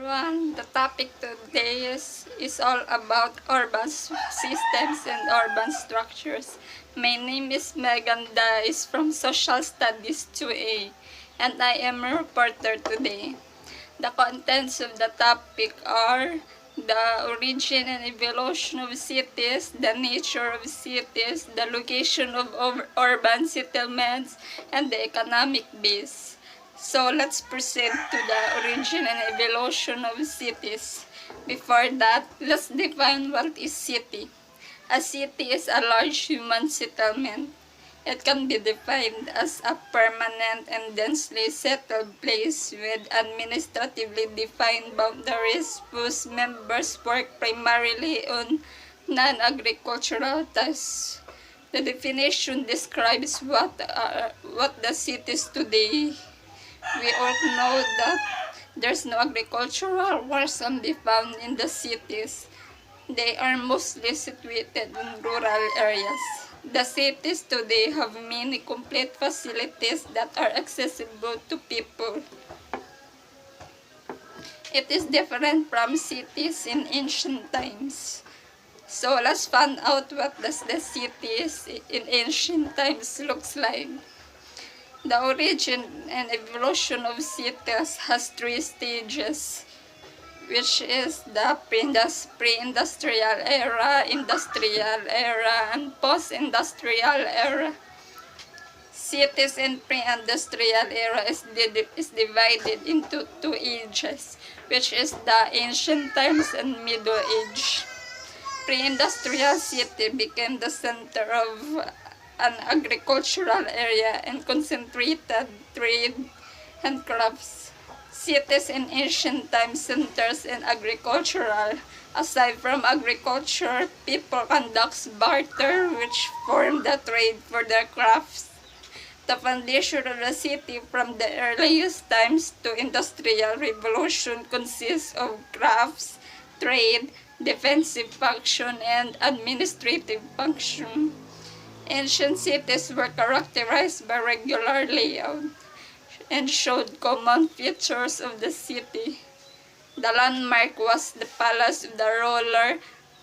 everyone. The topic today is all about urban systems and urban structures. My name is Megan Dice from Social Studies 2A, and I am a reporter today. The contents of the topic are the origin and evolution of cities, the nature of cities, the location of urban settlements, and the economic base. So let's proceed to the origin and evolution of cities. Before that, let's define what is city. A city is a large human settlement. It can be defined as a permanent and densely settled place with administratively defined boundaries whose members work primarily on non-agricultural tasks. The definition describes what the cities today. We all know that there's no agricultural works can be found in the cities. They are mostly situated in rural areas. The cities today have many complete facilities that are accessible to people. It is different from cities in ancient times. So let's find out what does the cities in ancient times looks like. The origin and evolution of cities has three stages, which is the pre-industrial era, industrial era, and post-industrial era. Cities in pre-industrial era is divided into two ages, which is the ancient times and middle age. Pre-industrial city became the center of an agricultural area and concentrated trade and crafts. Cities in ancient times centers in agricultural. Aside from agriculture, people conduct barter which form the trade for their crafts. The foundation of the city from the earliest times to industrial revolution consists of crafts, trade, defensive function, and administrative function. Ancient cities were characterized by regular layout and showed common features of the city. The landmark was the palace of the ruler,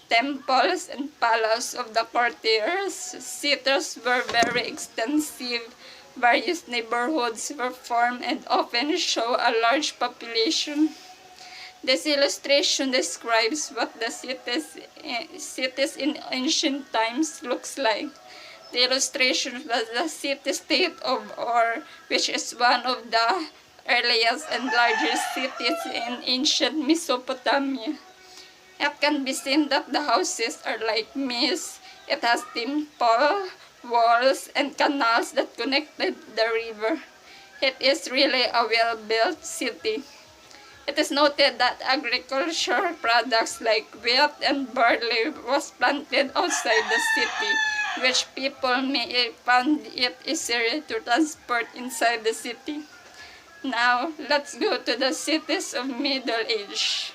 temples, and palace of the courtiers. Cities were very extensive. Various neighborhoods were formed and often show a large population. This illustration describes what the cities in ancient times looks like. The illustration was the city-state of Ur, which is one of the earliest and largest cities in ancient Mesopotamia. It can be seen that the houses are like maize. It has temple, walls, and canals that connected the river. It is really a well-built city. It is noted that agricultural products like wheat and barley was planted outside the city, which people may find it easier to transport inside the city. Now, let's go to the cities of Middle Age.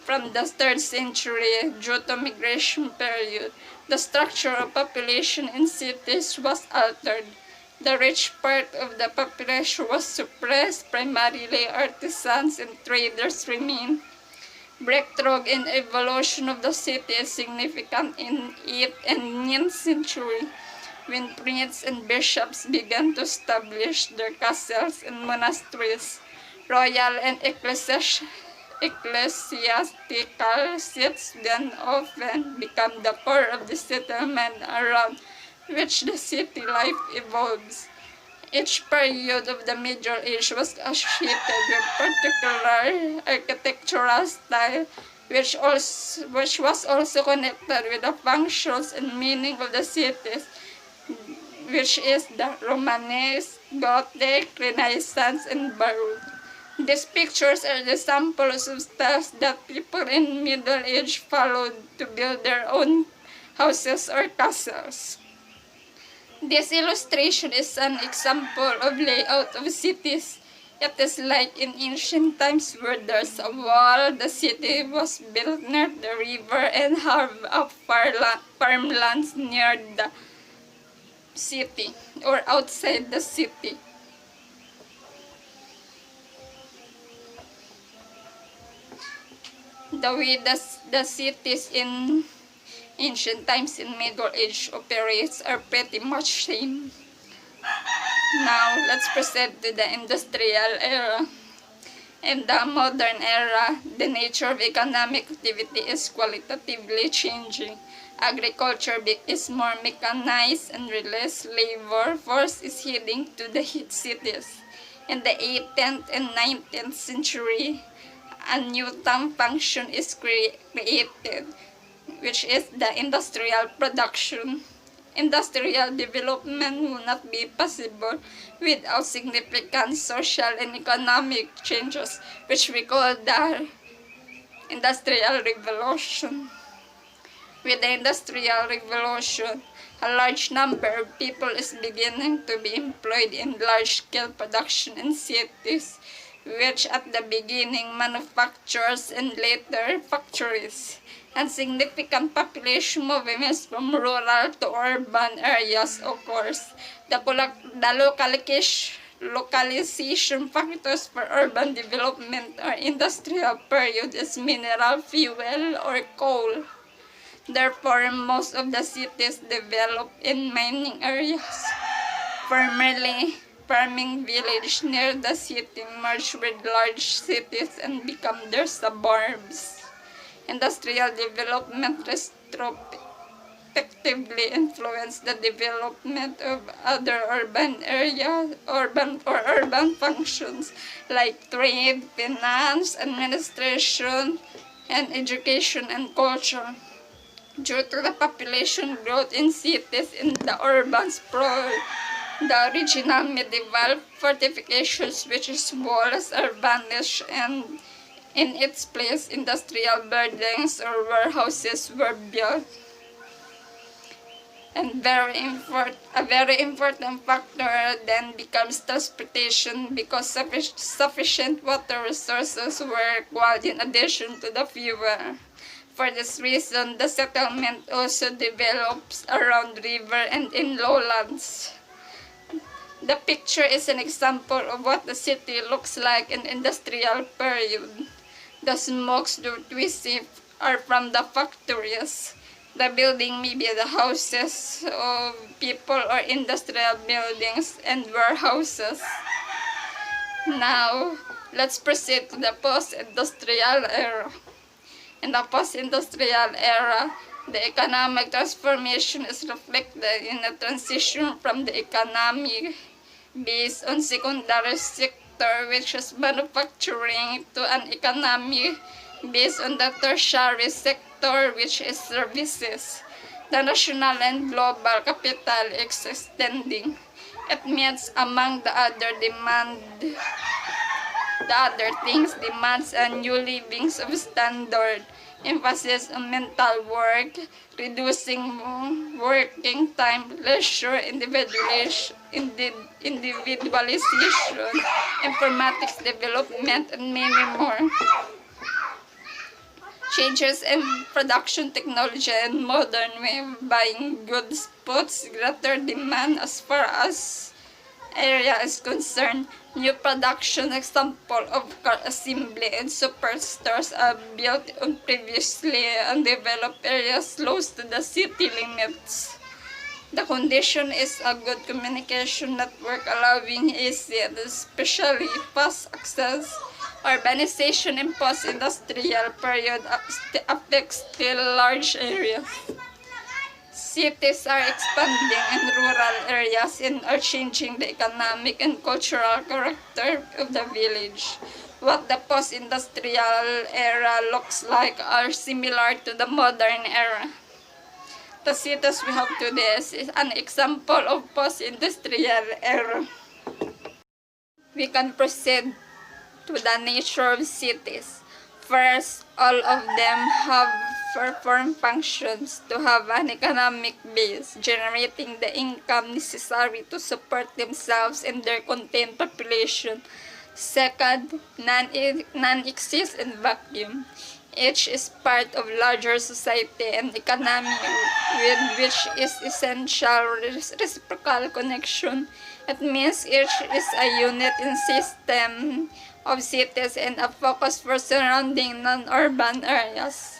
From the 3rd century, due to migration period, the structure of population in cities was altered. The rich part of the population was suppressed, primarily artisans and traders remained. Breakthrough in evolution of the city is significant in 8th and 9th century, when princes and bishops began to establish their castles and monasteries. Royal and ecclesiastical seats then often become the core of the settlement around which the city life evolves. Each period of the Middle Age was associated with particular architectural style, which was also connected with the functions and meaning of the cities, which is the Romanesque, Gothic, Renaissance, and Baroque. These pictures are the samples of styles that people in Middle Age followed to build their own houses or castles. This illustration is an example of layout of cities. It is like in ancient times where there's a wall, the city was built near the river and have a farmlands near the city or outside the city. The way the cities in ancient times in Middle Age operates are pretty much same. Now, let's proceed to the industrial era. In the modern era, the nature of economic activity is qualitatively changing. Agriculture is more mechanized and less labor force is heading to the cities. In the 18th and 19th century, a new term function is created, which is the industrial production. Industrial development will not be possible without significant social and economic changes, which we call the Industrial Revolution. With the Industrial Revolution, a large number of people is beginning to be employed in large-scale production in cities, which at the beginning manufacturers and later factories, and significant population movements from rural to urban areas occurs. The localization factors for urban development or industrial period is mineral fuel or coal. Therefore, most of the cities develop in mining areas. Formerly, farming villages near the city merge with large cities and become their suburbs. Industrial development retrospectively influenced the development of other urban areas, urban functions like trade, finance, administration, and education and culture. Due to the population growth in cities in the urban sprawl, the original medieval fortifications, which is walls, are vanished, and in its place, industrial buildings or warehouses were built. And a very important factor then becomes transportation, because sufficient water resources were required in addition to the fuel. For this reason, the settlement also develops around river and in lowlands. The picture is an example of what the city looks like in industrial period. The smokes that we see are from the factories. The building may be the houses of people or industrial buildings and warehouses. Now, let's proceed to the post-industrial era. In the post-industrial era, the economic transformation is reflected in a transition from the economy based on secondary sector, which is manufacturing, to an economy based on the tertiary sector, which is services. The national and global capital is extending. It means, among the other things, demands a new living standard, emphasis on mental work, reducing working time, leisure, individualization, informatics development, and many more. Changes in production technology and modern way of buying goods puts greater demand as far as area is concerned. New production example of car assembly and superstores are built on previously undeveloped areas close to the city limits. The condition is a good communication network allowing easy and especially fast access. Urbanization in post-industrial period affects still large areas. Cities are expanding in rural areas and are changing the economic and cultural character of the village. What the post-industrial era looks like are similar to the modern era. The cities we have today is an example of post-industrial era. We can proceed to the nature of cities. First, all of them have perform functions to have an economic base, generating the income necessary to support themselves and their contained population. Second, none exist in vacuum. Each is part of larger society and economy with which is essential reciprocal connection. It means each is a unit in system of cities and a focus for surrounding non-urban areas.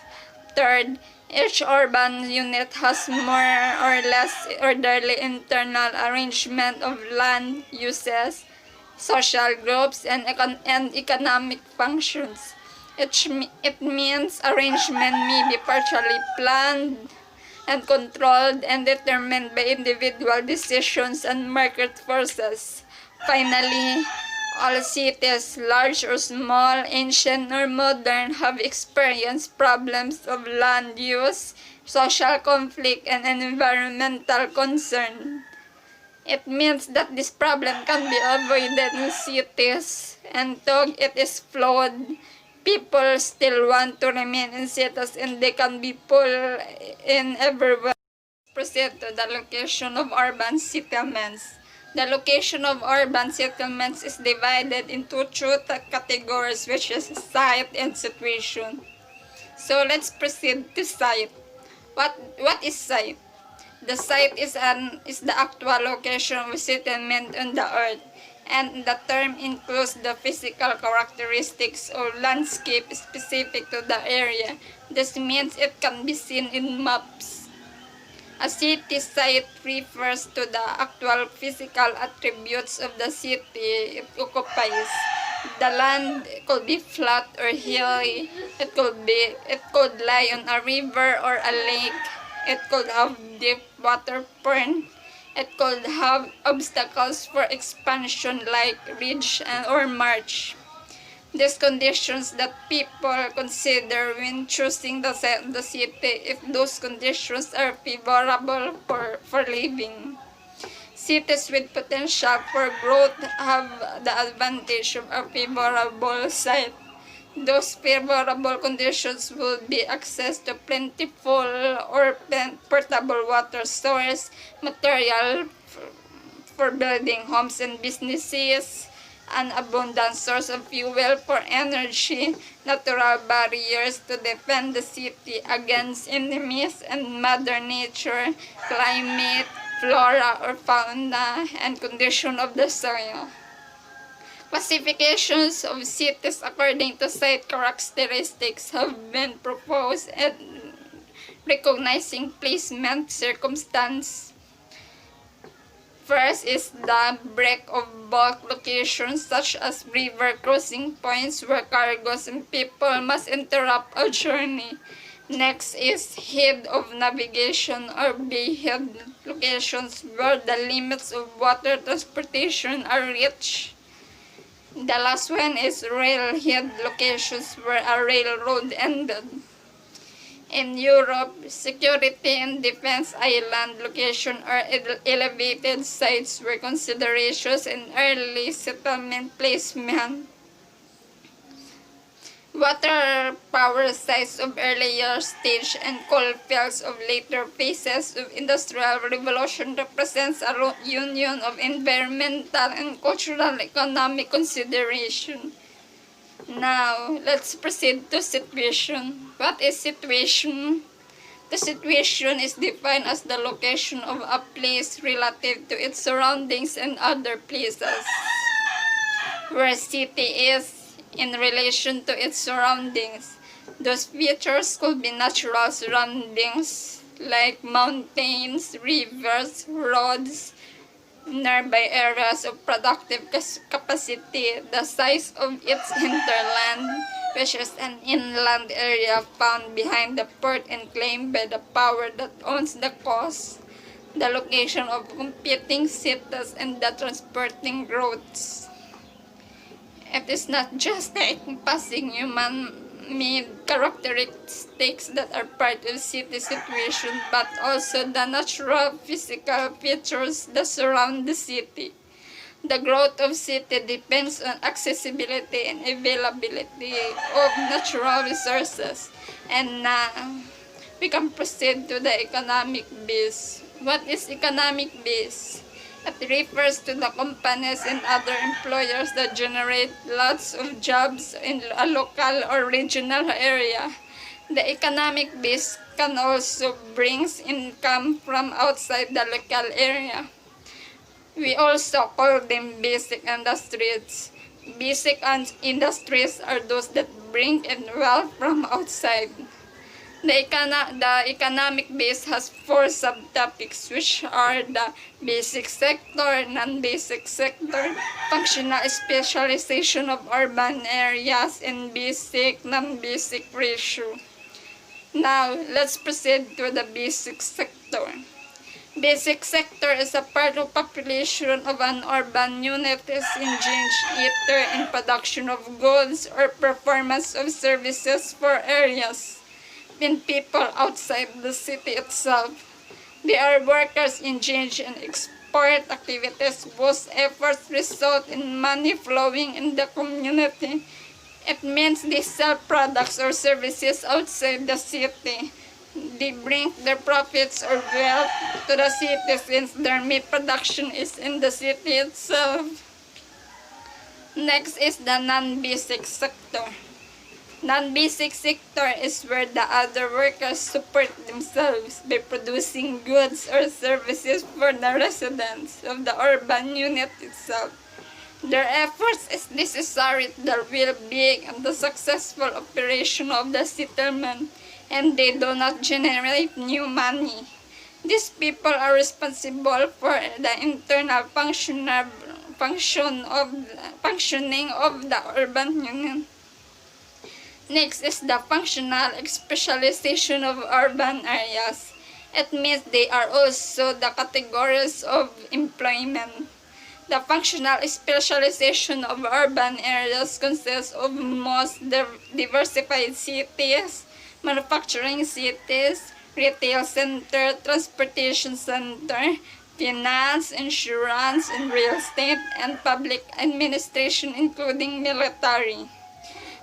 Third, each urban unit has more or less orderly internal arrangement of land uses, social groups, and economic functions. It means arrangement may be partially planned and controlled and determined by individual decisions and market forces. Finally, all cities, large or small, ancient or modern, have experienced problems of land use, social conflict, and environmental concern. It means that this problem can be avoided in cities, and though it is flawed, people still want to remain in cities and they can be pulled in everywhere. Proceed to the location of urban settlements. The location of urban settlements is divided into two categories, which is site and situation. So let's proceed to site. What is site? The site is the actual location of settlement on the earth, and the term includes the physical characteristics or landscape specific to the area. This means it can be seen in maps. A city site refers to the actual physical attributes of the city it occupies. The land could be flat or hilly. It could lie on a river or a lake. It could have deep water point. It could have obstacles for expansion like ridge or marsh. These conditions that people consider when choosing the city if those conditions are favorable for living. Cities with potential for growth have the advantage of a favorable site. Those favorable conditions will be access to plentiful or portable water source, material for building homes and businesses, an abundant source of fuel for energy, natural barriers to defend the city against enemies, and Mother Nature, climate, flora or fauna, and condition of the soil. Classifications of cities according to site characteristics have been proposed and recognizing placement circumstance. First is the break of bulk locations such as river crossing points where cargoes and people must interrupt a journey. Next is head of navigation or bayhead locations where the limits of water transportation are reached. The last one is railhead locations where a railroad ended. In Europe, security and defense island location are elevated sites where considerations in early settlement placement. Water power sites of earlier stage and coal fields of later phases of industrial revolution represents a union of environmental and cultural economic consideration. Now, let's proceed to situation. What is situation? The situation is defined as the location of a place relative to its surroundings and other places. Where a city is in relation to its surroundings. Those features could be natural surroundings like mountains, rivers, roads, nearby areas of productive capacity, the size of its hinterland, which is an inland area found behind the port and claimed by the power that owns the coast, the location of competing cities, and the transporting routes. It is not just the encompassing human-made characteristics that are part of city situation, but also the natural physical features that surround the city. The growth of city depends on accessibility and availability of natural resources. And now, we can proceed to the economic base. What is economic base? It refers to the companies and other employers that generate lots of jobs in a local or regional area. The economic base can also bring income from outside the local area. We also call them basic industries. Basic industries are those that bring in wealth from outside. The economic base has four subtopics, which are the basic sector, non-basic sector, functional specialization of urban areas, and basic non-basic ratio. Now, let's proceed to the basic sector. Basic sector is a part of population of an urban unit is engaged either in production of goods or performance of services for areas when people outside the city itself. They are workers engaged in export activities whose efforts result in money flowing in the community. It means they sell products or services outside the city. They bring their profits or wealth to the city since their meat production is in the city itself. Next is the non-basic sector. Non-basic sector is where the other workers support themselves by producing goods or services for the residents of the urban unit itself. Their efforts is necessary to the well-being and the successful operation of the settlement, and they do not generate new money. These people are responsible for the internal functioning of the urban union. Next is the functional specialization of urban areas. It means they are also the categories of employment. The functional specialization of urban areas consists of most diversified cities, manufacturing cities, retail center, transportation center, finance, insurance, and real estate, and public administration including military.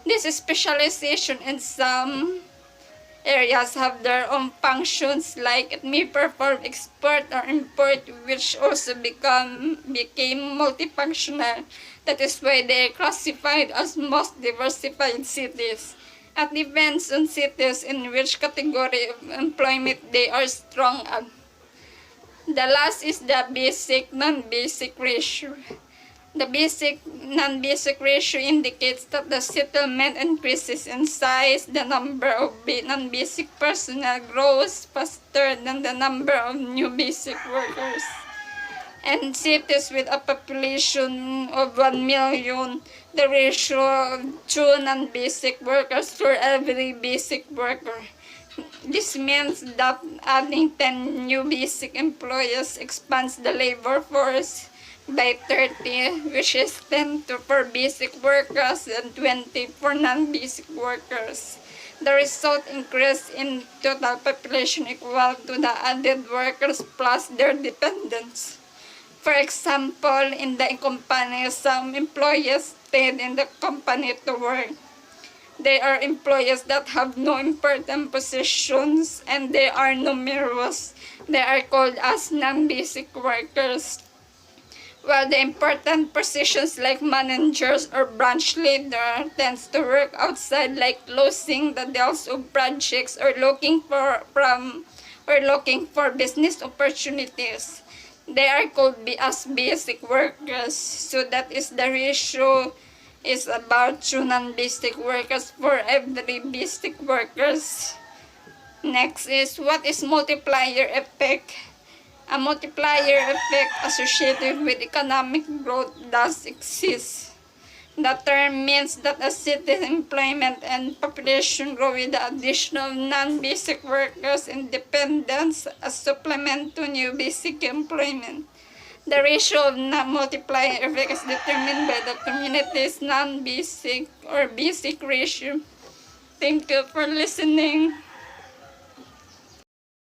This specialization in some areas have their own functions, like it may perform export or import, which also became multifunctional. That is why they are classified as most diversified cities. It depends on cities in which category of employment they are strong at. The last is the basic non-basic ratio. The basic non-basic ratio indicates that the settlement increases in size. The number of non-basic personnel grows faster than the number of new basic workers. And cities with a population of 1 million, the ratio of 2 non-basic workers for every basic worker. This means that adding 10 new basic employees expands the labor force by 30, which is 10 for basic workers and 20 for non-basic workers. The result increase in total population equal to the added workers plus their dependents. For example, in the company, some employees stayed in the company to work. They are employees that have no important positions and they are numerous. They are called as non-basic workers. While the important positions like managers or branch leader tends to work outside, like closing the deals of projects or looking for business opportunities. They are called as basic workers. So that is the ratio is about 2 non-basic workers for every basic workers. Next is, what is multiplier effect? A multiplier effect associated with economic growth does exist. The term means that a city's employment and population grow with the addition of non-basic workers and dependents as supplement to new basic employment. The ratio of multiplier effect is determined by the community's non-basic or basic ratio. Thank you for listening.